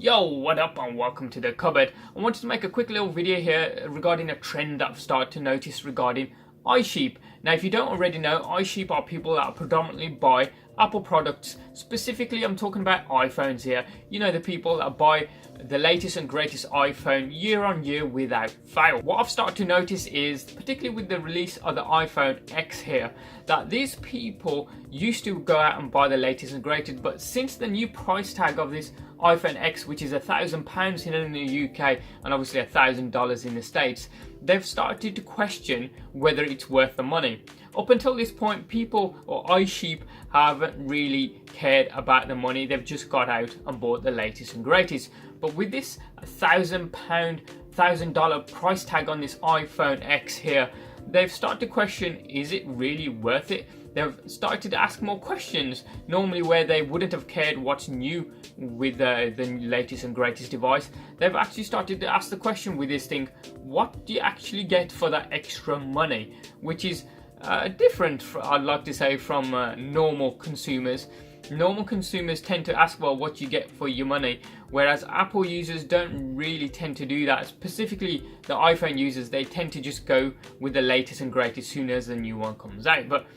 Yo, what up and welcome to the cupboard. I wanted to make a quick little video here regarding a trend that I've started to notice regarding iSheep. Now if you don't already know, iSheep are people that predominantly buy Apple products. Specifically I'm talking about iPhones here. You know, the people that buy the latest and greatest iPhone year on year without fail. What I've started to notice is, particularly with the release of the iPhone X here, that these people used to go out and buy the latest and greatest, but since the new price tag of this iPhone X, which is £1,000 here in the UK and obviously $1,000 in the States, they've started to question whether it's worth the money. Up until this point, people or iSheep haven't really cared about the money. They've just got out and bought the latest and greatest. But with this $1,000 price tag on this iPhone X here, they've started to question, is it really worth it? They've started to ask more questions, normally where they wouldn't have cared what's new with the latest and greatest device. They've actually started to ask the question with this thing, what do you actually get for that extra money? Which is different, I'd like to say, from normal consumers. Normal consumers tend to ask, well, what you get for your money, whereas Apple users don't really tend to do that. Specifically the iPhone users, they tend to just go with the latest and greatest as soon as the new one comes out. But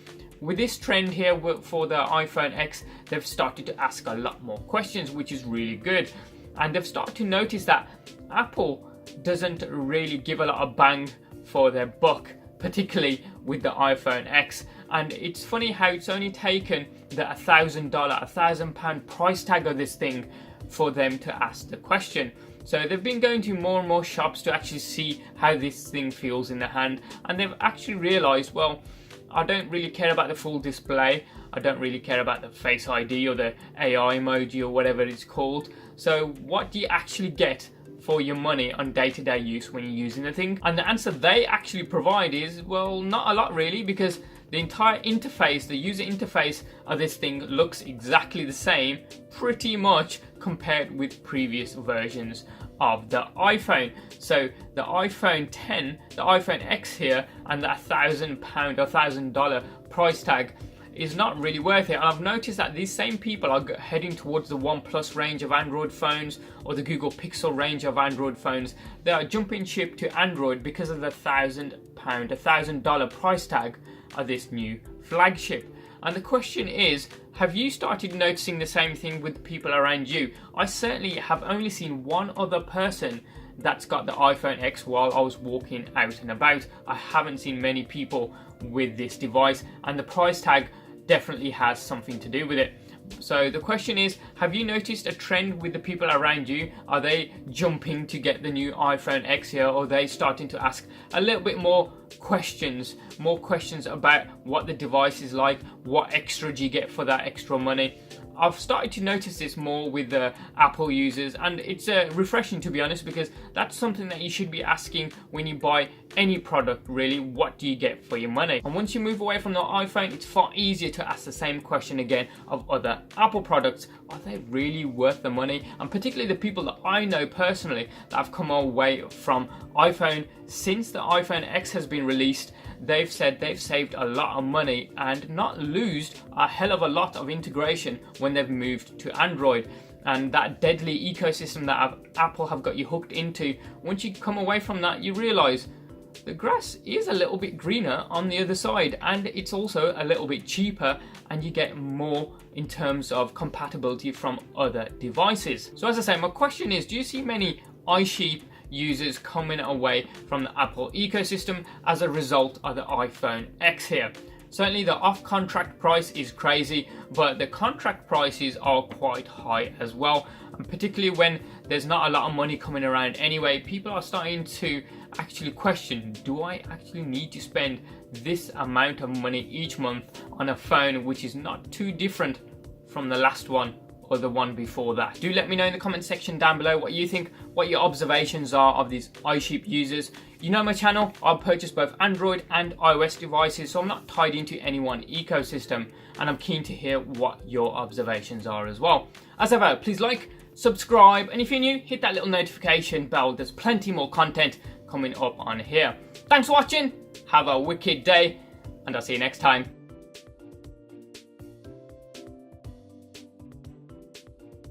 with this trend here for the iPhone X, they've started to ask a lot more questions, which is really good. And they've started to notice that Apple doesn't really give a lot of bang for their buck, particularly with the iPhone X. And it's funny how it's only taken the £1,000 price tag of this thing for them to ask the question. So they've been going to more and more shops to actually see how this thing feels in the hand, and they've actually realized, well, I don't really care about the full display, I don't really care about the Face ID or the AI emoji or whatever it's called. So what do you actually get for your money on day-to-day use when you're using the thing? And the answer they actually provide is, well, not a lot really, because the entire interface, the user interface of this thing looks exactly the same, pretty much, compared with previous versions of the iPhone. So the iPhone 10, the iPhone X here, and the £1,000 or $1,000 price tag is not really worth it. And I've noticed that these same people are heading towards the OnePLUS range of Android phones or the Google Pixel range of Android phones. They are jumping ship to Android because of the $1,000 price tag of this new flagship. And the question is, have you started noticing the same thing with people around you? I certainly have only seen one other person that's got the iPhone X while I was walking out and about. I haven't seen many people with this device, and the price tag definitely has something to do with it. So the question is, have you noticed a trend with the people around you? Are they jumping to get the new iPhone X here, or are they starting to ask a little bit more questions about what the device is like, what extra do you get for that extra money? I've started to notice this more with the Apple users, and it's refreshing, to be honest, because that's something that you should be asking when you buy any product, really. What do you get for your money? And once you move away from the iPhone, it's far easier to ask the same question again of other Apple products. Are they really worth the money? And particularly the people that I know personally that have come away from iPhone since the iPhone X has been released, they've said they've saved a lot of money and not lost a hell of a lot of integration when they've moved to Android. And that deadly ecosystem that Apple have got you hooked into, once you come away from that, you realize the grass is a little bit greener on the other side, and it's also a little bit cheaper, and you get more in terms of compatibility from other devices. So as I say, my question is, do you see many iSheep users coming away from the Apple ecosystem as a result of the iPhone X here? Certainly the off-contract price is crazy, but the contract prices are quite high as well. And particularly when there's not a lot of money coming around anyway, people are starting to actually question, do I actually need to spend this amount of money each month on a phone which is not too different from the last one or the one before that? Do let me know in the comment section down below what you think, what your observations are of these iSheep users. You know my channel, I purchase both Android and iOS devices, so I'm not tied into any one ecosystem, and I'm keen to hear what your observations are as well. As ever, please like, subscribe, and if you're new, hit that little notification bell. There's plenty more content coming up on here. Thanks for watching, have a wicked day, and I'll see you next time.